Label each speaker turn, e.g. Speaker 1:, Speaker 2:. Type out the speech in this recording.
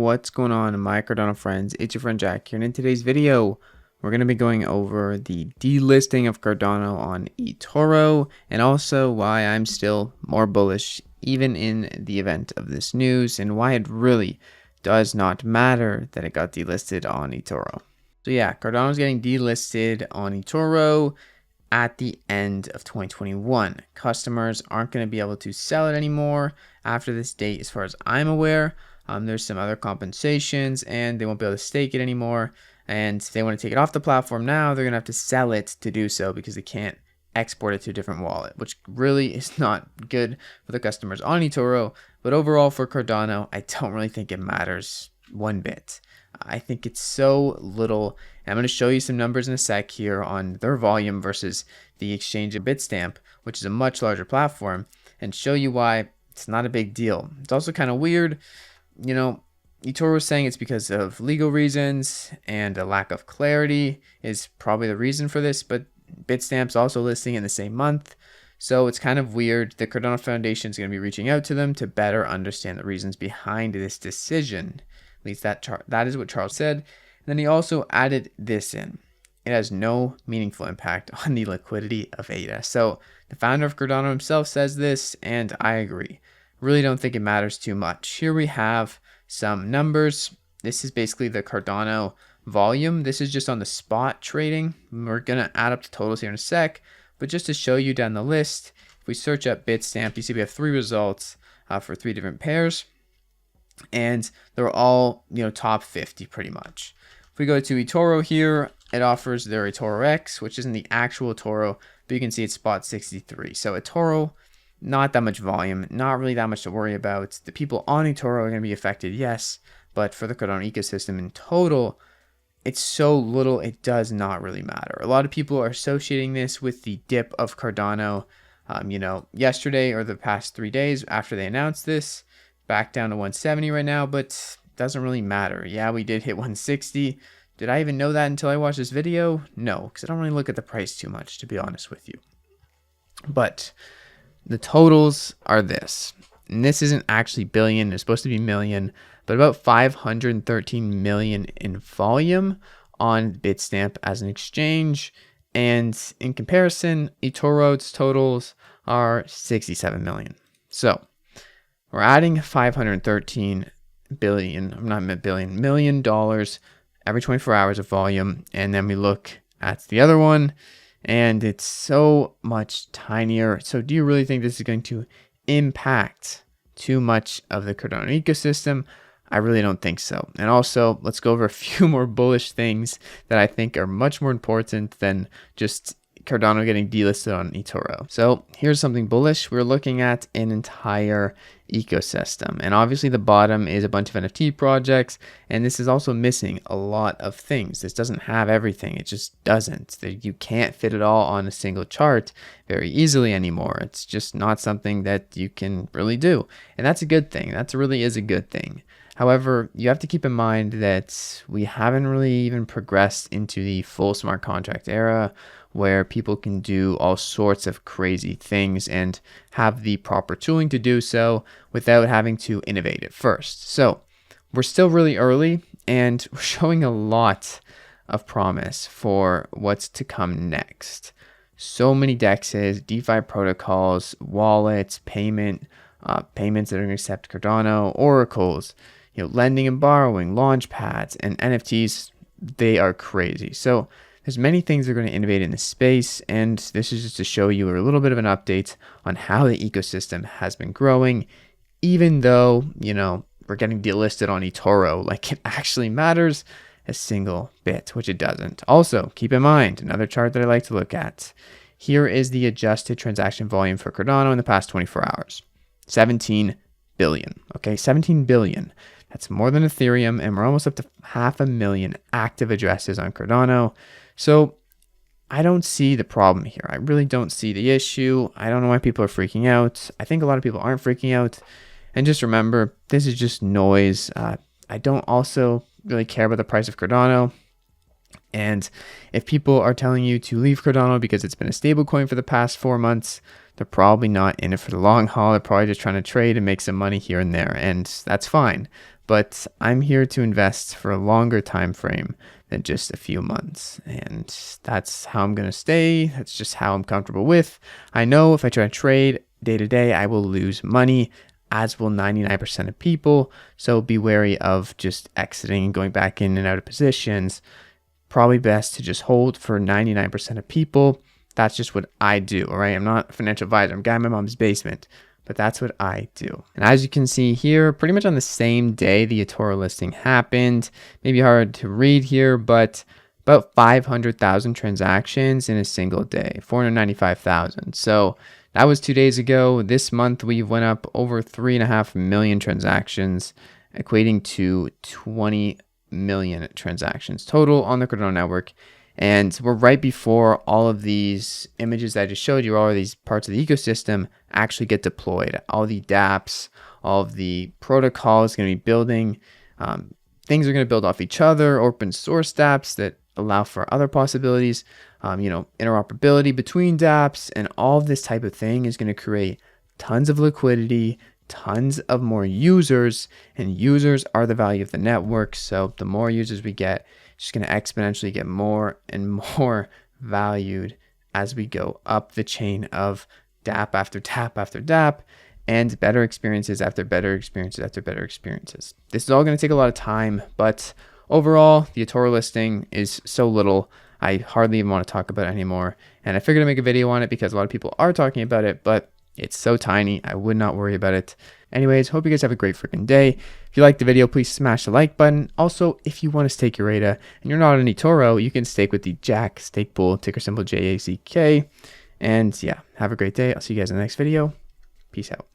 Speaker 1: what's going on, my Cardano friends? It's your friend Jack here, and in today's video, we're going to be going over the delisting of Cardano on eToro, and also why I'm still more bullish even in the event of this news, and why it really does not matter that it got delisted on eToro. So yeah, Cardano is getting delisted on eToro at the end of 2021. Customers aren't going to be able to sell it anymore after this date, as far as I'm aware. There's some other compensations, and they won't be able to stake it anymore. And if they want to take it off the platform now, they're going to have to sell it to do so, because they can't export it to a different wallet, which really is not good for the customers on eToro. But overall for Cardano, I don't really think it matters one bit. I think it's so little. And I'm going to show you some numbers in a sec here on their volume versus the exchange of Bitstamp, which is a much larger platform, and show you why it's not a big deal. It's also kind of weird. You know, eToro is saying it's because of legal reasons and a lack of clarity is probably the reason for this, but Bitstamp's also listing in the same month. So it's kind of weird. The Cardano Foundation is going to be reaching out to them to better understand the reasons behind this decision. At least that is what Charles said. And then he also added this in. It has no meaningful impact on the liquidity of ADA. So the founder of Cardano himself says this, and I agree. Really don't think it matters too much. Here we have some numbers. This is basically the Cardano volume. This is just on the spot trading. We're going to add up the totals here in a sec, but just to show you down the list, if we search up Bitstamp, you see we have 3 results for 3 different pairs, and they're all, top 50 pretty much. If we go to eToro here, it offers their eToro X, which isn't the actual eToro, but you can see it's spot 63. So eToro, not that much volume, not really that much to worry about. The people on eToro are going to be affected, yes, but for the Cardano ecosystem in total, it's so little, it does not really matter. A lot of people are associating this with the dip of Cardano, yesterday or the past 3 days after they announced this, back down to 170 right now, but it doesn't really matter. Yeah, we did hit 160. Did I even know that until I watched this video? No, because I don't really look at the price too much, to be honest with you. But the totals are this, and this isn't actually billion, it's supposed to be million, but about 513 million in volume on Bitstamp as an exchange. And in comparison, eToro's totals are 67 million. So we're adding 513 million dollars every 24 hours of volume. And then we look at the other one, and it's so much tinier. So do you really think this is going to impact too much of the Cardano ecosystem? I really don't think so. And also, let's go over a few more bullish things that I think are much more important than just Cardano getting delisted on eToro. So here's something bullish. We're looking at an entire ecosystem, and obviously the bottom is a bunch of NFT projects, and this is also missing a lot of things. This doesn't have everything. It just doesn't. You can't fit it all on a single chart very easily anymore. It's just not something that you can really do, and that's a good thing. That really is a good thing. However, you have to keep in mind that we haven't really even progressed into the full smart contract era, where people can do all sorts of crazy things and have the proper tooling to do so without having to innovate it first. So we're still really early, and we're showing a lot of promise for what's to come next. So many DEXs, DeFi protocols, wallets, payments that are going to accept Cardano, oracles, lending and borrowing, launch pads, and NFTs. They are crazy. So there's many things that are going to innovate in this space, and this is just to show you a little bit of an update on how the ecosystem has been growing, even though, we're getting delisted on eToro, like it actually matters a single bit, which it doesn't. Also, keep in mind, another chart that I like to look at. Here is the adjusted transaction volume for Cardano in the past 24 hours. 17 billion, okay? 17 billion. That's more than Ethereum, and we're almost up to 500,000 active addresses on Cardano. So I don't see the problem here. I really don't see the issue. I don't know why people are freaking out. I think a lot of people aren't freaking out. And just remember, this is just noise. I don't also really care about the price of Cardano. And if people are telling you to leave Cardano because it's been a stable coin for the past 4 months, they're probably not in it for the long haul. They're probably just trying to trade and make some money here and there, and that's fine. But I'm here to invest for a longer time frame than just a few months, and that's how I'm going to stay. That's just how I'm comfortable with. I know if I try to trade day to day, I will lose money, as will 99% of people. So be wary of just exiting and going back in and out of positions. Probably best to just hold for 99% of people. That's just what I do, all right? I'm not a financial advisor. I'm a guy in my mom's basement, but that's what I do. And as you can see here, pretty much on the same day the eToro listing happened, maybe hard to read here, but about 500,000 transactions in a single day, 495,000. So that was 2 days ago. This month, we went up over 3.5 million transactions, equating to 20 million transactions total on the Cardano network. And we're right before all of these images that I just showed you, all of these parts of the ecosystem actually get deployed. All the dApps, all of the protocols going to be building. Things are going to build off each other, open source dApps that allow for other possibilities. Interoperability between dApps, and all of this type of thing is going to create tons of liquidity, tons of more users, and users are the value of the network. So the more users we get, it's just going to exponentially get more and more valued as we go up the chain of dApp after dApp after dApp, and better experiences after better experiences after better experiences. This is all going to take a lot of time, but overall, the eToro listing is so little, I hardly even want to talk about it anymore. And I figured I'd make a video on it because a lot of people are talking about it, but it's so tiny, I would not worry about it. Anyways, hope you guys have a great freaking day. If you liked the video, please smash the like button. Also, if you want to stake your ADA and you're not an eToro, you can stake with the Jack Stake Pool, ticker symbol JACK. And yeah, have a great day. I'll see you guys in the next video. Peace out.